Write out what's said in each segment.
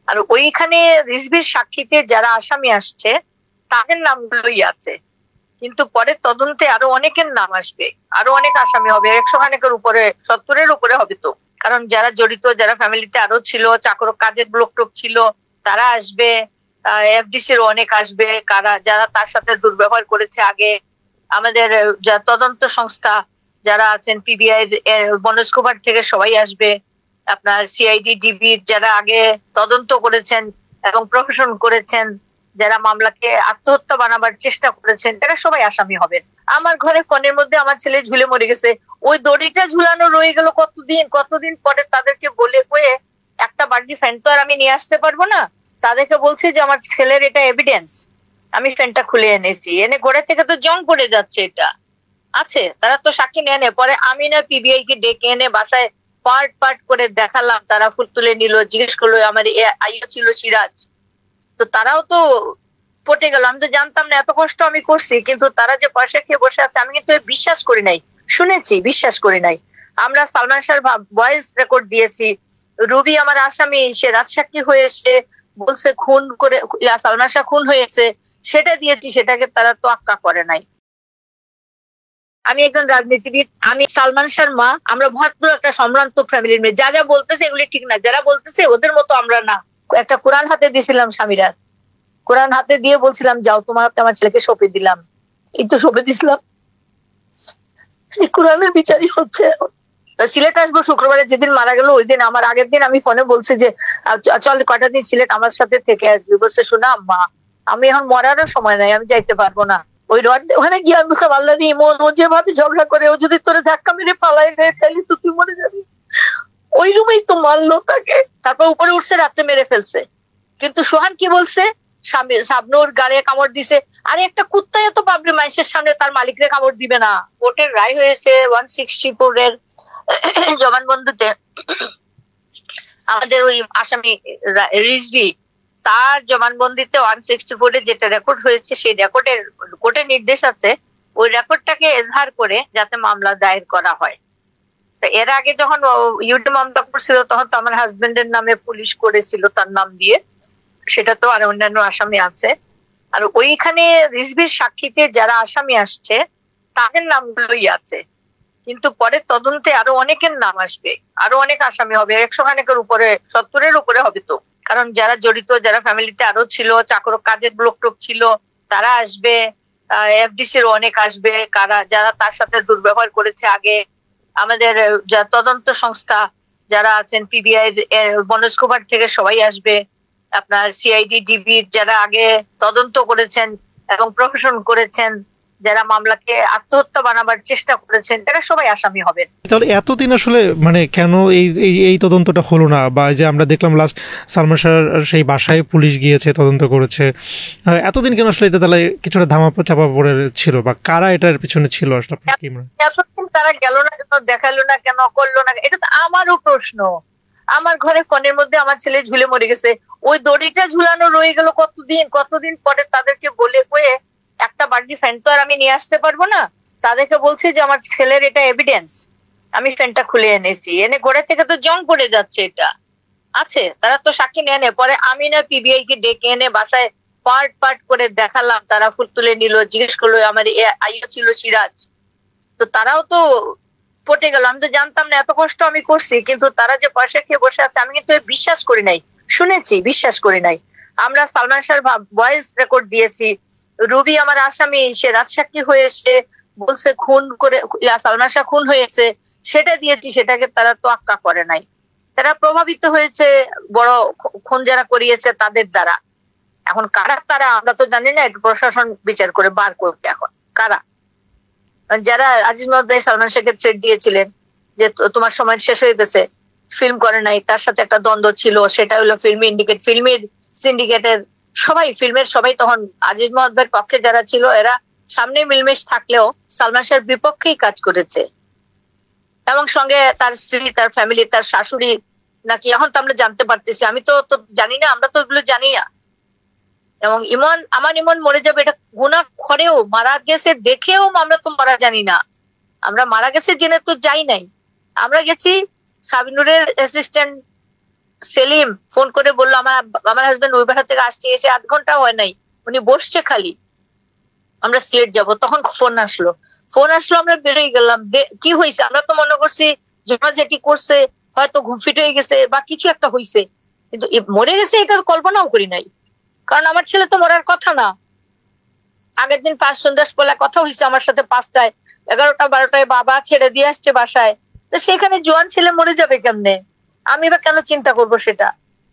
আর ওইখানে রিজভির সাক্ষীতে যারা আসামি আসছে তাদের নামগুলোই আছে, কিন্তু পরে তদন্তে আরো অনেকের নাম আসবে, আরো অনেক আসামি হবে, 100 খানেকের উপরে, 70-এর উপরে হবে। তো কারণ যারা জড়িত, যারা ফ্যামিলিতে আরো ছিল, চাকর কাজের লোক টোক ছিল, তারা আসবে, এফডিসির অনেক আসবে, যারা তার সাথে দুর্ব্যবহার করেছে আগে, আমাদের তদন্ত সংস্থা যারা আছেন, পিবিআই, মনোজ কুমার থেকে সবাই আসবে, আপনার সিআইডি, ডিবির যারা আগে তদন্ত করেছেন এবং প্রশাসন করেছেন, যারা মামলাকে আত্মহত্যা বানাবার চেষ্টা করেছেন, তারা সবাই আসামি হবেন। আমার ঘরে ফোনের মধ্যে আমার ছেলে ঝুলে মরে গেছে, ওই দড়িটা ঝুলানো রয়ে গেল কতদিন পরে তাদেরকে বলে কয়ে একটা বাড়তি ফ্যান তো আর আমি নিয়ে আসতে পারবো না। তাদেরকে বলছি যে আমার ছেলের এটা এভিডেন্স, আমি ফ্যানটা খুলে এনেছি, এনে ঘরে থেকে তো জং পড়ে যাচ্ছে, এটা আছে, তারা তো সাক্ষী নিয়ে নেয়। পরে আমি না পিবিআই কে ডেকে এনে বাসায় পার্ট করে দেখালাম, তারা ফুল তুলে নিল, জিজ্ঞেস করলো, আমার আইও ছিল সিরাজ, তো তারাও তো পটে গেল। আমি তো জানতাম না, এত কষ্ট আমি করছি, কিন্তু তারা যে পয়সা খেয়ে বসে আছে, আমি কিন্তু বিশ্বাস করি নাই, শুনেছি, বিশ্বাস করি নাই। আমরা সালমান শাহর ভয়েস রেকর্ড দিয়েছি, রুবি আমার আসামি, সে রাজসাক্ষী হয়ে এসে বলছে খুন করে, সালমান শাহ খুন হয়েছে, সেটা দিয়েছি, সেটাকে তারা তো আক্কা করে নাই। আমি একজন রাজনীতিবিদ, আমি সালমান শাহর মা, আমরা ভদ্র একটা সম্ভ্রান্ত ফ্যামিলির মেয়ে, যা বলতেছে এগুলি ঠিক না, যারা বলতেছে ওদের মতো আমরা না। একটা কোরআন হাতে দিয়েছিলাম স্বামীরা, কোরআন হাতে দিয়ে বলছিলাম যাও তোমার আমার ছেলেকে সঁপে দিলাম, এই তো সঁপে দিছিলাম, কোরআনের বিচারই হচ্ছে। সিলেট আসবো শুক্রবারে, যেদিন মারা গেল ওই দিন, আমার আগের দিন আমি ফোনে বলছি যে চল কয়টা দিন সিলেট আমার সাথে থেকে আসবি, বলছে শোনা আম্মা, আমি এখন মরারও সময় নাই, আমি যাইতে পারবো না। ওই ওখানে গিয়ে আমি বললাম আল্লাহ ইমন, ও যেভাবে ঝগড়া করে, ও যদি তোরে ধাক্কা মেরে ফালাই রে তাহলে তো তুই মরে যাবি, ওই রুমেই তো মারলো তাকে, তারপর উপরে উঠছে, রাত্রে মেরে ফেলছে। কিন্তু সোহান কি বলছে, শাবনূর গালে কামড় দিছে, আরে একটা কুত্তা এত পাবলিক মানুষের সামনে তার মালিকরে কামড় দিবে না। কোর্টের রায় হয়েছে 164-এর জবানবন্দিতে, আমাদের ওই আসামি রিজভি, তার জবানবন্দিতে 164-এ যেটা রেকর্ড হয়েছে, সেই রেকর্ডের কোর্টের নির্দেশ আছে ওই রেকর্ডটাকে এজহার করে যাতে মামলা দায়ের করা হয়। এর আগে যখন ইউডি মামলা করছিল, তখন তো আমার হাজবেন্ডের নামে পুলিশ করেছিল তার নাম দিয়ে, সেটা তো আর অন্যান্য আসামি আছে। আর ওইখানে রিজভির সাক্ষীতে যারা আসামি আসছে তাদের নামগুলোই আছে, কিন্তু পরে তদন্তে আরো অনেকের নাম আসবে, আরো অনেক আসামি হবে, 100 খানেকের উপরে, 70-এর উপরে হবে। তো কারণ যারা জড়িত, যারা ফ্যামিলিতে আরো ছিল, চাকর কাজের লোক টোক ছিল, তারা আসবে, এফডিসির অনেক আসবে, যারা তার সাথে দুর্ব্যবহার করেছে আগে, আমাদের তদন্ত সংস্থা যারা আছেন, পিবিআই, মনোজ কুমার থেকে সবাই আসবে, আপনার সিআইডি, ডিবির যারা আগে তদন্ত করেছেন এবং প্রশাসন করেছেন, যারা মামলাকে আত্মহত্যা বানাবার চেষ্টা করেছেন, তারা সবাই আসামি হবেন। তাহলে এতদিন আসলে মানে কেন এই তদন্তটা হলো না? বা যে আমরা দেখলাম লাস্ট সালমান শাহর সেই বাসায় পুলিশ গিয়েছে, তদন্ত করেছে, এতদিন কেন আসলে এটা তাহলে কিছুটা ধামা চাপা পড়ে ছিল? বা কারা এটার পিছনে ছিল আসলে? এতদিন তারা গেল না কেন, দেখালো না কেন, করলো না, এটা তো আমারও প্রশ্ন। আমার ঘরে ফোনের মধ্যে আমার ছেলে ঝুলে মরে গেছে, ওই দড়িটা ঝুলানো রয়ে গেল কতদিন পরে তাদেরকে বলে কয়ে একটা বাড়তি ফ্যান তো আর আমি নিয়ে আসতে পারবো না। তাদেরকে বলছি যে আমার ছেলের এটা এভিডেন্স, আমি ফ্যানটা খুলে এনেছি, এনে ঘরে থেকে তো জং পড়ে যাচ্ছে, এটা আছে, তারা তো সাক্ষী নিয়ে নেয়। পরে আমি না পিবিআই কে ডেকে এনে বাসায় পার্ট করে দেখালাম, তারা ফুল তুলে নিল, জিজ্ঞেস করলো, আমার আইও ছিল সিরাজ, তো তারাও তো পটে গেল। আমি তো জানতাম না, এত কষ্ট আমি করছি, কিন্তু তারা যে পয়সা খেয়ে বসে আছে, আমি কিন্তু বিশ্বাস করি নাই, শুনেছি, বিশ্বাস করি নাই। আমরা সালমান শাহর ভয়েস রেকর্ড দিয়েছি, রুবি আমার আসামি, সে রাজসাক্ষী হয়ে এসে বলছে খুন করে, সালমান শাহ খুন হয়েছে, সেটা দিয়েছি, সেটাকে তারা তো আক্কা করে নাই। তারা প্রভাবিত হয়েছে বড় খুন যারা করিয়েছে তাদের দ্বারা। এখন কারা তারা আমরা তো জানি না, একটু প্রশাসন বিচার করে বার করবে এখন কারা। যারা আজিজ মোহাম্মদ ভাই সালমান শাহকে থ্রেট দিয়েছিলেন যে তোমার সময় শেষ হয়ে গেছে, ফিল্ম করে নাই, তার সাথে একটা দ্বন্দ্ব ছিল, সেটা হলো ফিল্মের সিন্ডিকেটের ফিল্মের সবাই তখন আজিজ মোহাম্মদ ভাইয়ের পক্ষে যারা ছিল, এরা সামনে মিলমেশ থাকলেও সালমান শাহর বিপক্ষেই কাজ করেছে, এবং সঙ্গে তার স্ত্রী, তার ফ্যামিলি, তার শাশুড়ি নাকি, এখন তো আমরা জানতে পারতেছি, আমি তো জানি না, আমরা তো এগুলো জানি না। এবং আমার ইমন মরে যাবে এটা গুনাহ করেও, মারা গেছে দেখেও আমরা তো মারা জানি না, আমরা মারা গেছে জেনে তো যাই নাই। আমরা গেছি শাবনূরের অ্যাসিস্ট্যান্ট সেলিম ফোন করে বললো আমার হাজবেন্ড ওই বাসা থেকে আসছে, এসে 8 ঘন্টা হয় নাই, উনি বসছে খালি, আমরা সিলেট যাব। তখন ফোন আসলো, আমরা বেরোয় গেলাম। কি হয়েছে আমরা তো মনে করছি যেটি করছে হয়তো ঘুম ফিট হয়ে গেছে বা কিছু একটা হয়েছে, কিন্তু মরে গেছে এটা কল্পনাও করি নাই, কারণ আমার ছেলে তো মরার কথা না। আগের দিন 5 সন্ধ্যার বেলা কথা হয়েছে আমার সাথে, 5টায় 11টা 12টায় বাবা ছেড়ে দিয়ে আসছে বাসায়। তো সেখানে জোয়ান ছেলে মরে যাবে কেমনে, আমি বা কেন চিন্তা করব সেটা।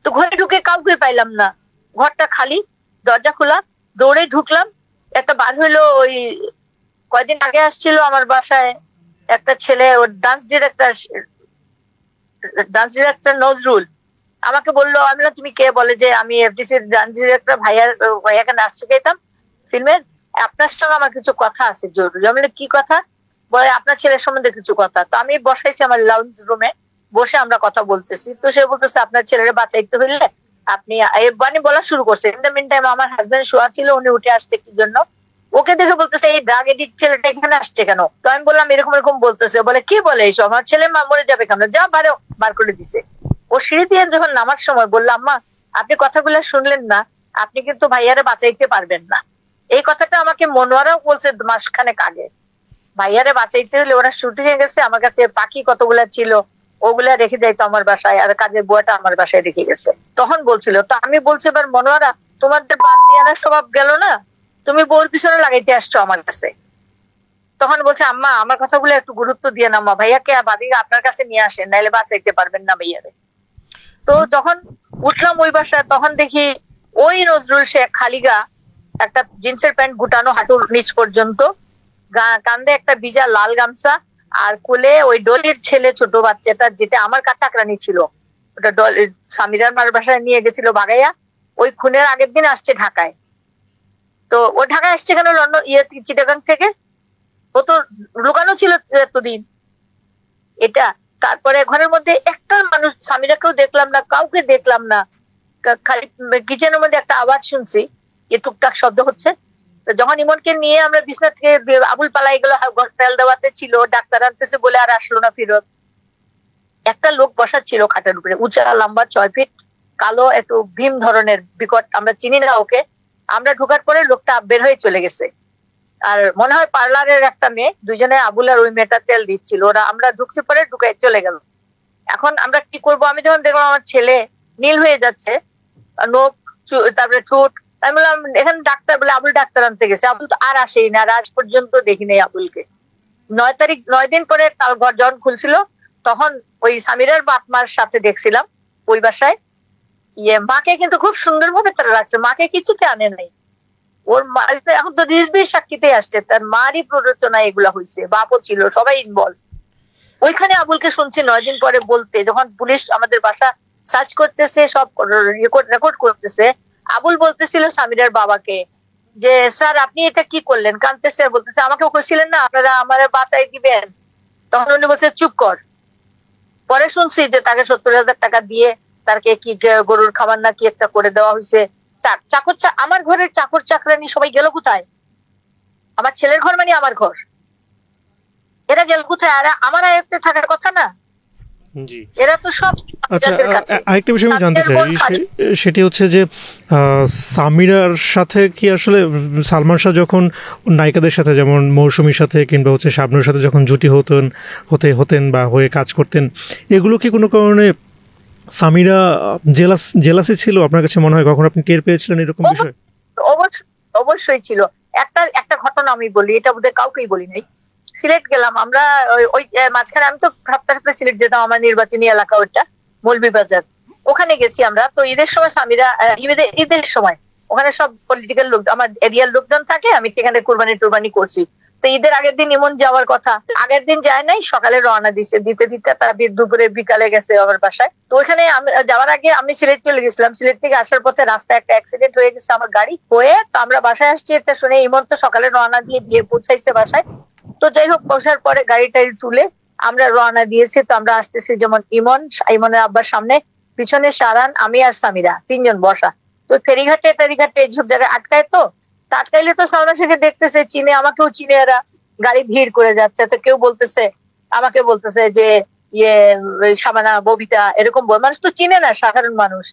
তো ঘরে ঢুকে কাউকে পাইলাম না, ঘরটা খালি, দরজা খোলা, দৌড়ে ঢুকলাম। একটা বার হইলো, ওই কয়দিন আগে আসছিল আমার বাসায় একটা ছেলে, ওর ডান্স ডিরেক্টর নজরুল, আমাকে বললো, আমি না তুমি কে, বলে যে আমি এফডিসির ডান্স ডিরেক্টর, ভাইয়াকে নাচ শিখাইতাম ফিল্মের, আপনার সঙ্গে আমার কিছু কথা আছে জরুরি। আমি কি কথা, বলে আপনার ছেলের সম্বন্ধে কিছু কথা। তো আমি বসাইছি আমার লাউঞ্জ রুমে, বসে আমরা কথা বলতেছি। তো সে বলতেছে আপনার ছেলের বাঁচাইতে হইলে আপনি, বানি বলা শুরু করছে। ইন দ্য মিন টাইম আমার হাজবেন্ড শোয়া ছিল, উনি উঠে আসছে কি জন্য, ওকে দেখে বলতেছে এই ড্রাগ এডিক্ট ছেলেটা এখানে আসছে কেন। তো আমি বললাম এরকম এরকম বলতেছে। বলে কি বলে এইসব, আমার ছেলে মরে যাবে কেন, যা বার করে দিছে। ও সিঁড়ি দিয়ে যখন নামার সময় বললাম, মা আপনি কথাগুলো শুনলেন না, আপনি কিন্তু ভাইয়ারে বাঁচাইতে পারবেন না। এই কথাটা আমাকে মনোয়ারাও বলছে মাসখানেক আগে। ভাইয়ারে বাঁচাইতে হলে, ওরা শুটিং এ গেছে, আমার কাছে পাখি কতগুলা ছিল ওগুলা রেখে যাইতো আমার বাসায়, আর কাজের বুয়াটা আমার বাসায় রেখে গেছে। তখন বলছিল, তো আমি বলছি এবার মনোয়ারা তোমাদের বান্দিয়ানার স্বভাব গেল না, তুমি বউর পিছনে লাগাইতে আসছো আমার কাছে। তখন বলছে আম্মা আমার কথাগুলো একটু গুরুত্ব দিয়ে না, মা ভাইয়াকে বাদিকে আপনার কাছে নিয়ে আসেন, নাইলে বাঁচাইতে পারবেন না ভাইয়ারে। তো যখন উঠলাম ওই বাসায়, তখন দেখি ওই নজরুল শেখ খালিগা, একটা জিন্সের প্যান্ট গুটানো হাঁটুর নিচ পর্যন্ত, কান্দে একটা ভিজা লাল গামছা, আর কোলে ওই ডলির ছেলে ছোট বাচ্চাটা, যেটা আমার কাছে আকরানি ছিল, ওটা সামিরার মার বাসায় নিয়ে গেছিল বাগাইয়া। ওই খুনের আগের দিন আসছে ঢাকায়। তো ও ঢাকায় আসছে কেন, লন্ডন চিটাগাং থেকে, ও তো লুকানো ছিল এতদিন এটা। তারপরে ঘরের মধ্যে একটা মানুষ, সামিরাকেও দেখলাম না, কাউকে দেখলাম না, খালি কিচেনের মধ্যে একটা আওয়াজ শুনছি, টুকটাক শব্দ হচ্ছে। যখন ইমনকে নিয়ে আমরা বিছনা থেকে, আবুল পালাই গেলো, তেল দেওয়াতে ছিল, ডাক্তার আনতেছে বলে আর আসলো না ফিরত। একটা লোক বসা ছিল খাটের উপরে, উঁচা লম্বা 6 ফিট, কালো, একটু ভীম ধরনের বিকট, আমরা চিনি না ওকে। আমরা ঢোকার পরে লোকটা বের হয়ে চলে গেছে। আর মনে হয় পার্লারের একটা মেয়ে, দুজনে আবুল আর ওই মেয়েটা তেল দিচ্ছিল, ওরা আমরা ঢুকছি পরে ঢুকে চলে গেল। এখন আমরা কি করব, আমি যখন দেখলাম আমার ছেলে নীল হয়ে যাচ্ছে, নখ, তারপরে ঠোঁট, আমি বললাম এখানে ডাক্তার, বলে আবুল ডাক্তার আনতে গেছে। আবুল তো আর আসেই না, আর আজ পর্যন্ত দেখি নাই আবুলকে। 9 দিন পরে তার ঘর যখন খুলছিল, তখন ওই সামিরার বাপ মার সাথে দেখছিলাম ওই বাসায়। মাকে কিন্তু খুব সুন্দর ভাবে তারা রাখছে, মাকে কিছুতে আনে নাই। ওর মা এখন তো রিজবির সাক্ষীতে আসছে, তার মারই প্ররোচনা এগুলা হয়েছে, বাপও ছিল, সবাই ইনভলভ। ওইখানে আবুলকে শুনছি 9 দিন পরে বলতে, যখন পুলিশ আমাদের বাসা সার্চ করতেছে, সব রেকর্ড করতেছে, আবুল বলতেছিল সামিরার বাবাকে যে স্যার আপনি এটা কি করলেন, কাঁদতেছে, বলতেছে আমাকে কইছিলেন না আপনারা আমার বাঁচাই দিবেন। তখন উনি বলছে চুপ কর। পরে শুনছি যে তাকে 70,000 টাকা দিয়ে তাকে কি গরুর খাবার না কি একটা করে দেওয়া হয়েছে। চাকর, আমার ঘরের চাকর চাকরানি সবাই গেল কোথায়, আমার ছেলের ঘর মানে আমার ঘর, এরা গেল কোথায়, আর আমার আয়ত্তে থাকার কথা না, এরা তো সব। আচ্ছা, আরেকটা বিষয় আমি জানতে চাই, সেটি হচ্ছে যে সামিরার সাথে কি আসলে সালমান শাহ যখন নায়িকাদের সাথে, যেমন মৌসুমীর সাথে কিংবা হচ্ছে শাবনূরের সাথে যখন জুটি হতেন বা হয়ে কাজ করতেন, এগুলো কি কোনো কারণে সামিরা জেলাসি ছিল আপনার কাছে মনে হয়, কখন আপনি টের পেয়েছিলেন এরকম বিষয়? অবশ্যই ছিল। একটা ঘটনা আমি বলি, এটা বোধহয় কাউকেই বলি নাই। সিলেট গেলাম আমরা, ওই মাঝখানে আমি তো সপ্তাহে সিলেট যেতাম, আমার নির্বাচনী এলাকা ওইটা মৌলভীবাজার, ওখানে গেছি আমরা। তো ঈদের সময় সামিরা, ঈদের সময় ওখানে সব পলিটিক্যাল লোক, আমার এরিয়ার লোকজন থাকে, আমি সেখানে কুরবানি করছি। তো ঈদের আগের দিন ইমন যাওয়ার কথা, আগের দিন যায় নাই, সকালে রওনা দিতে তারা দুপুরে বিকালে গেছে আমার বাসায়। তো ওইখানে যাওয়ার আগে আমি সিলেট চলে গেছিলাম। সিলেট থেকে আসার পথে রাস্তায় একটা অ্যাক্সিডেন্ট হয়ে গেছে আমার গাড়ি হয়ে, তো আমরা বাসায় আসছি, এটা শুনে ইমন তো সকালে রওনা দিয়ে পৌঁছাইছে বাসায়। তো যাই হোক, বসার পরে গাড়িটাই তুলে আমরা রওনা দিয়েছি। তো আমরা আসতেছি, যেমন ইমনের আব্বার সামনে, পিছনে সারান, আমি আর সামিরা, 3 জন বসা। তো ফেরিঘাটে এইসব জায়গায় আটকায়, তো আটকাইলে তো সালমান শাহকে দেখতেছে, চিনে, আমাকেও চিনে, এরা গাড়ি ভিড় করে যাচ্ছে। তো কেউ বলতেছে, আমাকে বলতেছে যে শাবানা, ববিতা, এরকম মানুষ তো চিনে না, সাধারণ মানুষ।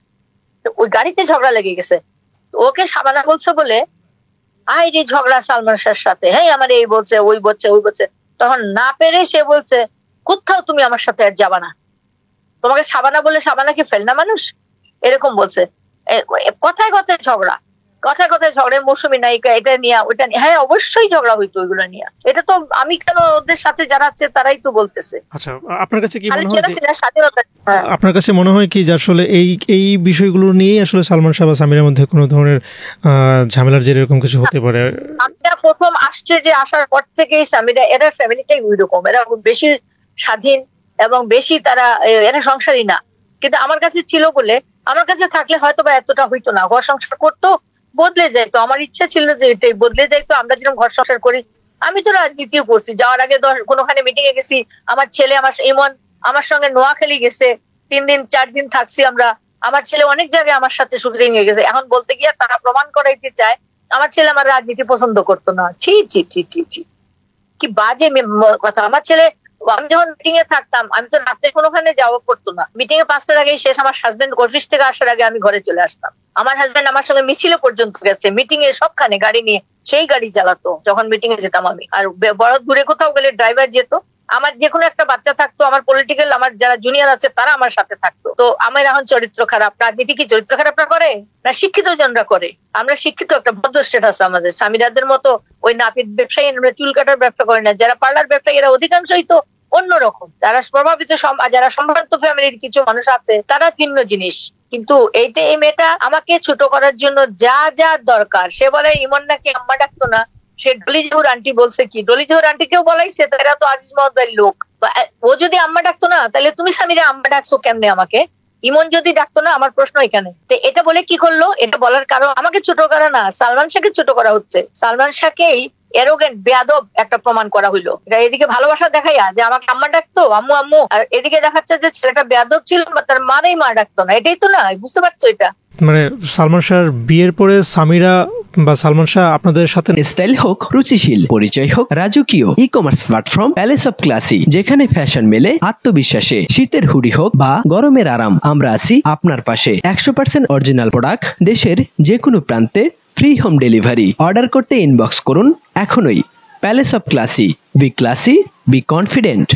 ওই গাড়িতে ঝগড়া লেগে গেছে, ওকে শাবানা বলছে বলে আই রে ঝগড়া সালমান শাহর সাথে, হ্যাঁ আমার এই বলছে ওই বলছে ওই বলছে। তখন না পেরে সে বলছে কোথাও তুমি আমার সাথে আর যাবা না, তোমাকে শাবানা বলে শাবানা কি ফেলনা মানুষ, এরকম বলছে। কথায় কথায় ঝগড়া, কথায় কথায় ঝগড়া, মৌসুমী নায়িকা এটা নিয়ে ওইটা নিয়ে, হ্যাঁ অবশ্যই ঝগড়া হইতো ওইগুলো নিয়ে। এটা তো আমি কেন, ওদের সাথে যারা আছে তারাই তো বলতেছে। আচ্ছা, আপনার কাছে কি মনে হয়, আপনার কাছে মনে হয় কি যে আসলে এই বিষয়গুলো নিয়ে আসলে সালমান শাহ বা সামিরার মধ্যে কোনো ধরনের ঝামেলার যে এরকম কিছু হতে পারে? সামিরা প্রথম আসছে, যে আসার পর থেকেই সামিরা, এরা ফ্যামিলিটাই ওই রকম, এরা বেশি স্বাধীন এবং বেশি তারা, এরা সংসারী না। কিন্তু আমার কাছে ছিল বলে, আমার কাছে থাকলে হয়তো বা এতটা হইতো না, ঘর সংসার করতো, বদলে যাইতো। আমার ইচ্ছা ছিল যে এটাই বদলে যাইতো, আমরা যেরকম ঘর সংসার করি। আমি তো রাজনীতিও করছি, যাওয়ার আগে কোনোখানে মিটিং এ গেছি, আমার ছেলে আমার ইমন আমার সঙ্গে নোয়াখালী গেছে, 3 দিন 4 দিন থাকছি আমরা। আমার ছেলে অনেক জায়গায় আমার সাথে শুটিং এ গেছে। এখন বলতে গিয়ে তারা প্রমাণ করাইতে চায় আমার ছেলে আমার রাজনীতি পছন্দ করতো না। ছি ছি ছি ছি ছি, কি বাজে কথা। আমার ছেলে, আমি যখন মিটিং এ থাকতাম, আমি তো রাতে কোনোখানে যাওয়া পড়তো না, মিটিং এ 5টার আগেই শেষ। আমার হাজবেন্ড অফিস থেকে আসার আগে আমি ঘরে চলে আসতাম। আমার হাজবেন্ড আমার সঙ্গে মিছিলে পর্যন্ত গেছে, মিটিং এ সবখানে গাড়ি নিয়ে, সেই গাড়ি চালাতো যখন মিটিং এ যেতাম আমি। আর বড় দূরে কোথাও গেলে ড্রাইভার যেত। আমার যে কোনো একটা বাচ্চা থাকতো, আমার পলিটিক্যাল, আমার যারা জুনিয়র আছে তারা আমার সাথে থাকতো। তো আমার এখন চরিত্র খারাপ, রাজনীতি কি চরিত্র খারাপটা করে না শিক্ষিত জনরা করে? আমরা শিক্ষিত, একটা ভদ্র স্ট্যাটাস আমাদের। সামিরাদের মতো ওই নাপিত ব্যবসায়ী, আমরা চুল কাটার ব্যবসা করি না। যারা পার্লার ব্যবসায়ী এরা অধিকাংশই তো অন্যরকম, যারা প্রভাবিত, যারা সম্ভ্রান্ত ফ্যামিলির কিছু মানুষ আছে তারা ভিন্ন জিনিস। কিন্তু এই মেয়েটা আমাকে ছোট করার জন্য যা যা দরকার, সে বলে ইমন নাকি আম্মা ডাকতো না, সে ডলি জহুর আন্টি বলছে। কি ডলি জহুর আন্টিকেও বলাইছে, তারা তো আজিজ মহম্মদের লোক। ও যদি আম্মা ডাকতো না, তাহলে তুমি সামিরা আম্মা ডাকছো কেমনে আমাকে? ইমন যদি ডাকতো না, আমার প্রশ্ন এখানে। তো এটা বলে কি করলো? এটা বলার কারণ আমাকে ছোট করা না, সালমান শাহকে ছোট করা হচ্ছে। সালমান শাহকেই এরোগেন্ট, বেয়াদব একটা প্রমাণ করা হইলো। এদিকে ভালোবাসা দেখাইয়া যে আমাকে আম্মা ডাকতো, আম্মু আম্মু, আর এদিকে দেখাচ্ছে যে ছেলেটা বেয়াদব ছিল, তার মারেই মা ডাকতো না। এটাই তো না, বুঝতে পারছো? এটা মানে সালমান শাহর বিয়ের পরে সামিরা বা সালমান শাহ আপনাদের সাথে স্টাইল হোক রুচিশীল, পরিচয় হোক রাজকীয়, e commerce platform palace of classy, যেখানে ফ্যাশন মেলে আত্মবিশ্বাসে। শীতের হুডি হোক বা গরমের আরাম, আমরা আছি আপনার পাশে। 100% অরিজিনাল প্রোডাক্ট, দেশের যে কোনো প্রান্তে ফ্রি হোম ডেলিভারি। অর্ডার করতে ইনবক্স করুন এখনই। Palace of classy, B classy, be confident.